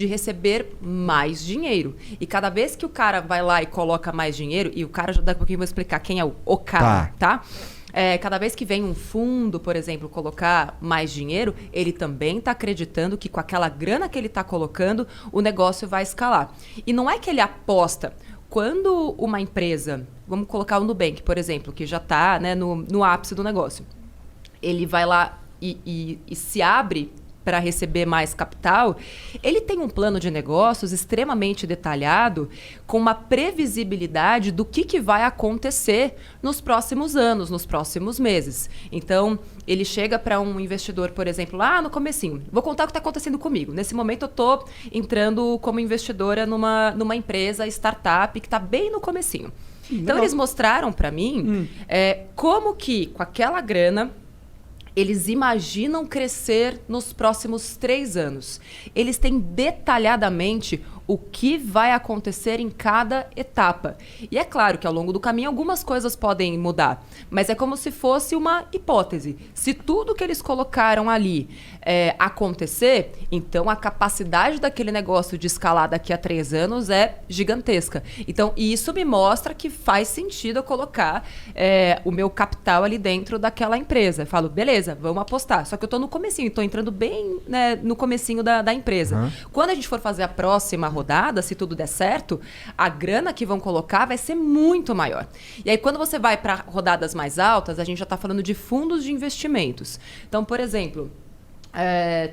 de receber mais dinheiro. E cada vez que o cara vai lá e coloca mais dinheiro, e o cara, já daqui a pouquinho eu vou explicar quem é o cara, tá? Cada vez que vem um fundo, por exemplo, colocar mais dinheiro, ele também está acreditando que com aquela grana que ele está colocando, o negócio vai escalar. E não é que ele aposta. Quando uma empresa, vamos colocar o Nubank, por exemplo, que já está, né, no ápice do negócio, ele vai lá e se abre para receber mais capital, ele tem um plano de negócios extremamente detalhado, com uma previsibilidade do que vai acontecer nos próximos anos, nos próximos meses. Então, ele chega para um investidor, por exemplo, lá no comecinho. Vou contar o que está acontecendo comigo. Nesse momento, eu estou entrando como investidora numa empresa, startup, que está bem no comecinho. Então, eles mostraram para mim como que, com aquela grana, eles imaginam crescer nos próximos 3 anos. Eles têm detalhadamente o que vai acontecer em cada etapa. E é claro que ao longo do caminho algumas coisas podem mudar, mas é como se fosse uma hipótese. Se tudo que eles colocaram ali acontecer, então a capacidade daquele negócio de escalar daqui a 3 anos é gigantesca. Então, isso me mostra que faz sentido eu colocar o meu capital ali dentro daquela empresa. Eu falo, beleza, vamos apostar. Só que eu estou no comecinho, estou entrando bem, né, no comecinho da empresa. Uhum. Quando a gente for fazer a próxima rodada, se tudo der certo, a grana que vão colocar vai ser muito maior. E aí, quando você vai para rodadas mais altas, a gente já está falando de fundos de investimentos. Então, por exemplo,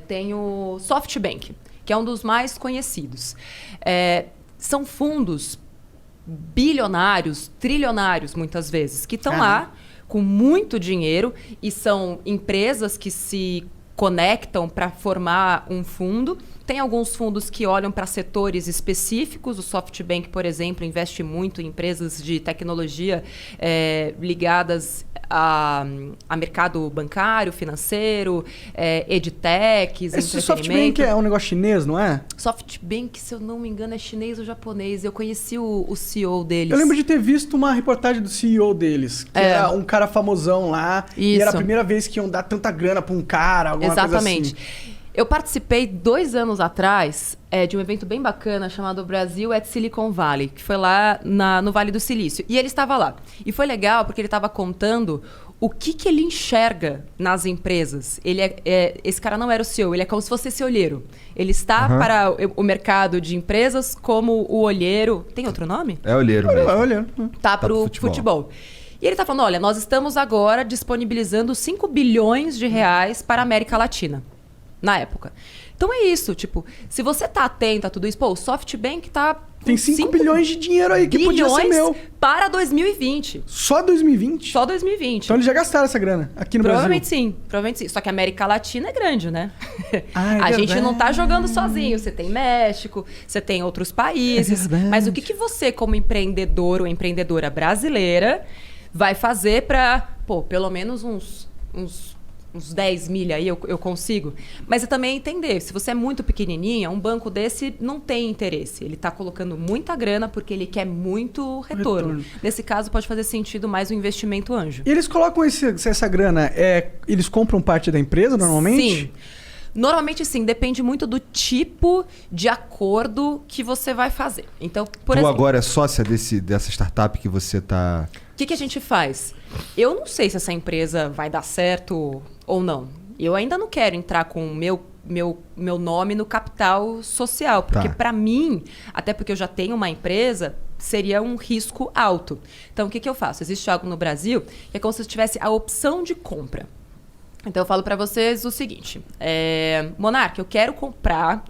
tem o SoftBank, que é um dos mais conhecidos. São fundos bilionários, trilionários, muitas vezes, que estão lá com muito dinheiro e são empresas que se conectam para formar um fundo. Tem alguns fundos que olham para setores específicos. O SoftBank, por exemplo, investe muito em empresas de tecnologia ligadas a mercado bancário, financeiro, edtechs, Esse SoftBank é um negócio chinês, não é? SoftBank, se eu não me engano, é chinês ou japonês. Eu conheci o CEO deles. Eu lembro de ter visto uma reportagem do CEO deles, que era um cara famosão lá. Isso. E era a primeira vez que iam dar tanta grana para um cara, alguma Exatamente. coisa assim. Eu participei 2 anos atrás de um evento bem bacana chamado Brasil at Silicon Valley, que foi lá no Vale do Silício. E ele estava lá. E foi legal porque ele estava contando o que ele enxerga nas empresas. Esse cara não era o CEO, ele é como se fosse esse olheiro. Ele está para o mercado de empresas como o olheiro... Tem outro nome? É olheiro mesmo. É olheiro. Tá para o futebol. E ele está falando, olha, nós estamos agora disponibilizando 5 bilhões de reais para a América Latina. Na época. Então é isso, tipo, se você tá atento a tudo isso, o SoftBank tá com tem 5 bilhões de dinheiro aí que podia ser meu. Para 2020. Só 2020? Só 2020. Então eles já gastaram essa grana aqui no provavelmente Brasil? Provavelmente sim. Só que a América Latina é grande, né? A gente não tá jogando sozinho. Você tem México, você tem outros países. Mas o que você, como empreendedor ou empreendedora brasileira, vai fazer para, pelo menos uns 10 milha aí eu consigo. Mas eu também entender, se você é muito pequenininha, um banco desse não tem interesse. Ele está colocando muita grana porque ele quer muito retorno. Nesse caso, pode fazer sentido mais um investimento anjo. E eles colocam essa grana, eles compram parte da empresa normalmente? Sim. Normalmente, sim. Depende muito do tipo de acordo que você vai fazer. Então, por exemplo... Tu agora é sócia dessa startup que você está... O que a gente faz? Eu não sei se essa empresa vai dar certo ou não. Eu ainda não quero entrar com o meu nome no capital social. Porque, para mim, até porque eu já tenho uma empresa, seria um risco alto. Então, o que eu faço? Existe algo no Brasil que é como se eu tivesse a opção de compra. Então, eu falo para vocês o seguinte. Monark, eu quero comprar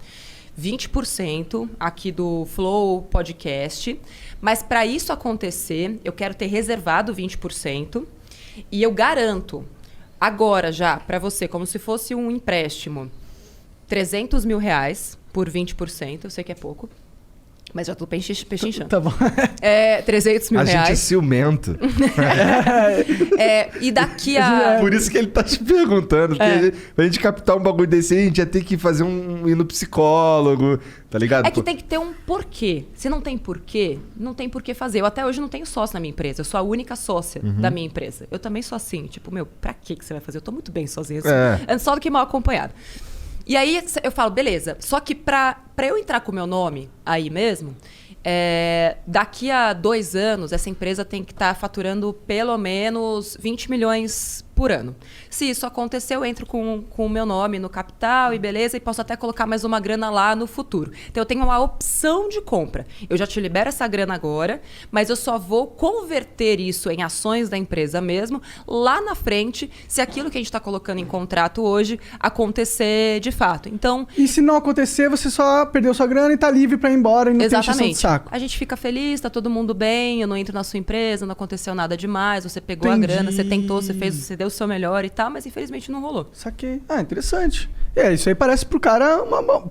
20% aqui do Flow Podcast, mas para isso acontecer, eu quero ter reservado 20% e eu garanto agora já para você, como se fosse um empréstimo, 300 mil reais por 20%, eu sei que é pouco, mas já tô pechinchando. Tá bom. 300 mil reais. A gente é ciumento. E daqui a... Por isso que ele tá te perguntando. Porque pra gente captar um bagulho desse aí, a gente ia ter que fazer ir no psicólogo, tá ligado? É que tem que ter um porquê. Se não tem porquê, não tem porquê fazer. Eu até hoje não tenho sócio na minha empresa. Eu sou a única sócia da minha empresa. Eu também sou assim. Tipo, pra que você vai fazer? Eu tô muito bem sozinha. Assim, só do que mal acompanhada. E aí eu falo, beleza, só que pra eu entrar com o meu nome aí mesmo, daqui a 2 anos, essa empresa tem que estar faturando pelo menos 20 milhões por ano. Se isso acontecer, eu entro com o meu nome no capital e beleza, e posso até colocar mais uma grana lá no futuro. Então eu tenho uma opção de compra. Eu já te libero essa grana agora, mas eu só vou converter isso em ações da empresa mesmo lá na frente, se aquilo que a gente está colocando em contrato hoje acontecer de fato. Então, e se não acontecer, você só perdeu sua grana e está livre para ir embora e não tem encheção de saco. A gente fica feliz, tá todo mundo bem, eu não entro na sua empresa, não aconteceu nada demais, você pegou a grana, você tentou, você fez, você deu o seu melhor e tal, mas infelizmente não rolou. Saquei. Ah, interessante. Isso aí parece pro cara,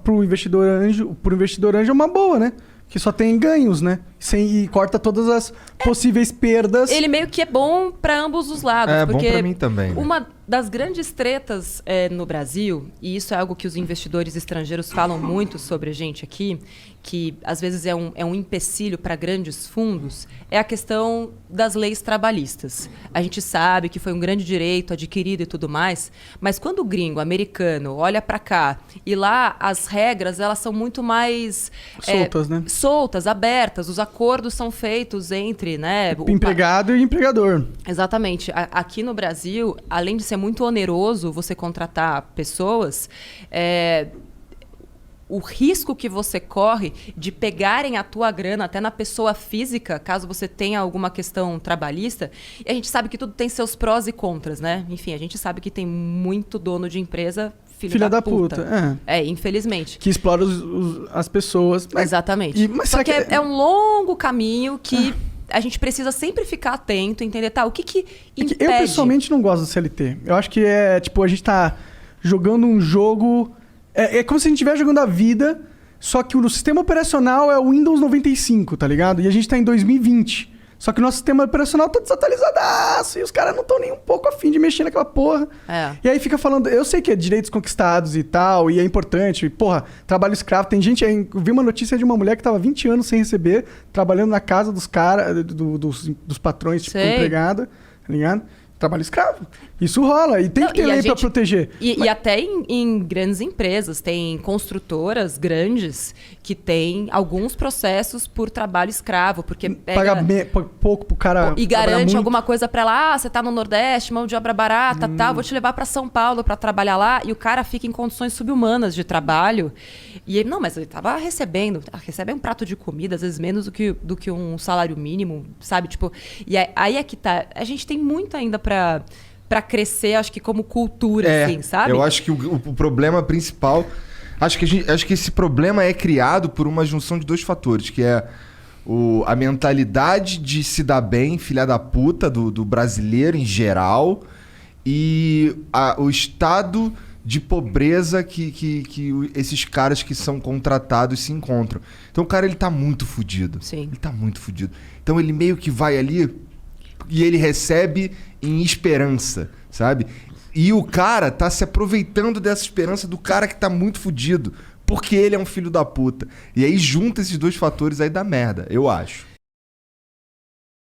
pro investidor anjo é uma boa, né? Que só tem ganhos, né? E corta todas as possíveis perdas. Ele meio que é bom para ambos os lados. Porque bom para mim também. Né? Uma das grandes tretas no Brasil, e isso é algo que os investidores estrangeiros falam muito sobre a gente aqui, que às vezes é um empecilho para grandes fundos, é a questão das leis trabalhistas. A gente sabe que foi um grande direito adquirido e tudo mais, mas quando o gringo americano olha para cá e lá as regras elas são muito mais soltas, né? Soltas, abertas. Os acordos são feitos entre, né, o empregado e o empregador. Exatamente. Aqui no Brasil, além de ser muito oneroso você contratar pessoas, o risco que você corre de pegarem a tua grana até na pessoa física, caso você tenha alguma questão trabalhista, e a gente sabe que tudo tem seus prós e contras, né? Enfim, a gente sabe que tem muito dono de empresa filha da puta. Infelizmente. Que explora as pessoas. Exatamente. Só que é um longo caminho que a gente precisa sempre ficar atento, entender, o que impede? Eu pessoalmente não gosto do CLT. Eu acho que a gente tá jogando um jogo... É como se a gente estivesse jogando a vida, só que o sistema operacional é o Windows 95, tá ligado? E a gente tá em 2020. Só que o nosso sistema operacional tá desatualizadaço e os caras não estão nem um pouco afim de mexer naquela porra. E aí fica falando... Eu sei que é direitos conquistados e tal, e é importante. Porra, trabalho escravo. Tem gente... Eu vi uma notícia de uma mulher que tava 20 anos sem receber, trabalhando na casa dos caras, dos patrões, tipo, empregada, tá ligado? Trabalho escravo. Isso rola. E tem que ter lei pra proteger. E até em grandes empresas. Tem construtoras grandes que têm alguns processos por trabalho escravo. Porque paga pouco pro cara. E garante alguma coisa pra ela. Você tá no Nordeste, mão de obra barata, tal. Vou te levar pra São Paulo pra trabalhar lá. E o cara fica em condições subhumanas de trabalho. E ele, não, mas ele tava recebendo. Recebe um prato de comida, às vezes menos do que um salário mínimo, sabe? Tipo, e aí é que tá. A gente tem muito ainda pra crescer, acho que como cultura, assim, sabe? Eu acho que o problema principal... Acho que esse problema é criado por uma junção de 2 fatores, que é a mentalidade de se dar bem, filha da puta, do brasileiro em geral, e o estado de pobreza que esses caras que são contratados se encontram. Então o cara, ele tá muito fudido. Sim. Ele tá muito fudido. Então ele meio que vai ali... E ele recebe em esperança, sabe? E o cara tá se aproveitando dessa esperança do cara que tá muito fudido. Porque ele é um filho da puta. E aí junta esses 2 fatores aí dá merda, eu acho.